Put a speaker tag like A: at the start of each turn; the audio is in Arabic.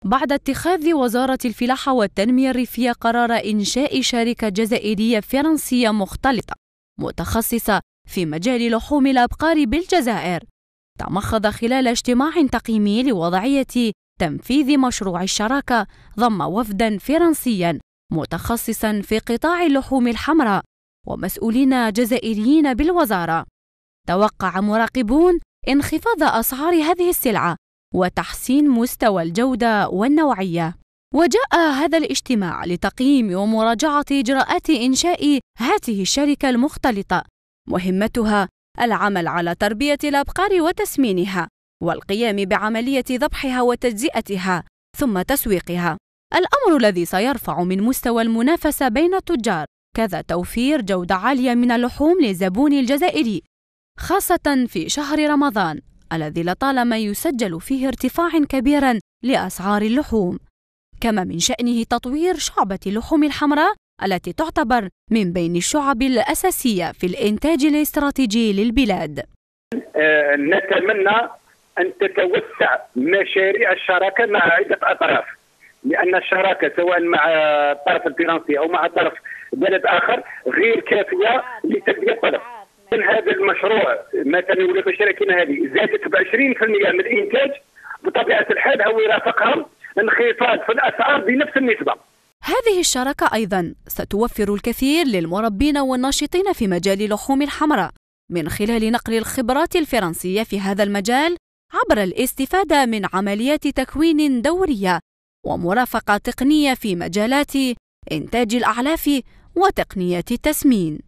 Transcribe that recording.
A: بعد اتخاذ وزارة الفلاحة والتنمية الريفية قرار إنشاء شركة جزائرية فرنسية مختلطة متخصصة في مجال لحوم الأبقار بالجزائر، تمخض خلال اجتماع تقييمي لوضعية تنفيذ مشروع الشراكة ضم وفداً فرنسياً متخصصاً في قطاع اللحوم الحمراء ومسؤولين جزائريين بالوزارة. توقع مراقبون انخفاض أسعار هذه السلعة وتحسين مستوى الجودة والنوعية. وجاء هذا الاجتماع لتقييم ومراجعة إجراءات إنشاء هذه الشركة المختلطة، مهمتها العمل على تربية الأبقار وتسمينها والقيام بعملية ذبحها وتجزئتها ثم تسويقها، الأمر الذي سيرفع من مستوى المنافسة بين التجار، كذا توفير جودة عالية من اللحوم للزبون الجزائري، خاصة في شهر رمضان الذي لطالما يسجل فيه ارتفاع كبير لأسعار اللحوم. كما من شأنه تطوير شعبة اللحوم الحمراء التي تعتبر من بين الشعب الأساسية في الإنتاج الاستراتيجي للبلاد.
B: نتمنى أن تتوسع مشاريع الشراكة مع عدة أطراف، لأن الشراكة سواء مع الطرف الفرنسي أو مع طرف بلد آخر غير كافية لتلبية الطلب. من هذا المشروع مثلا ولاة الشركة هذه زادت ب 20% من الإنتاج، بطبيعة الحال هو يرافقها انخفاض في الأسعار بنفس النسبة.
A: هذه الشراكة أيضاً ستوفر الكثير للمربين والناشطين في مجال اللحوم الحمراء من خلال نقل الخبرات الفرنسية في هذا المجال عبر الاستفادة من عمليات تكوين دورية ومرافقة تقنية في مجالات إنتاج الأعلاف وتقنية التسمين.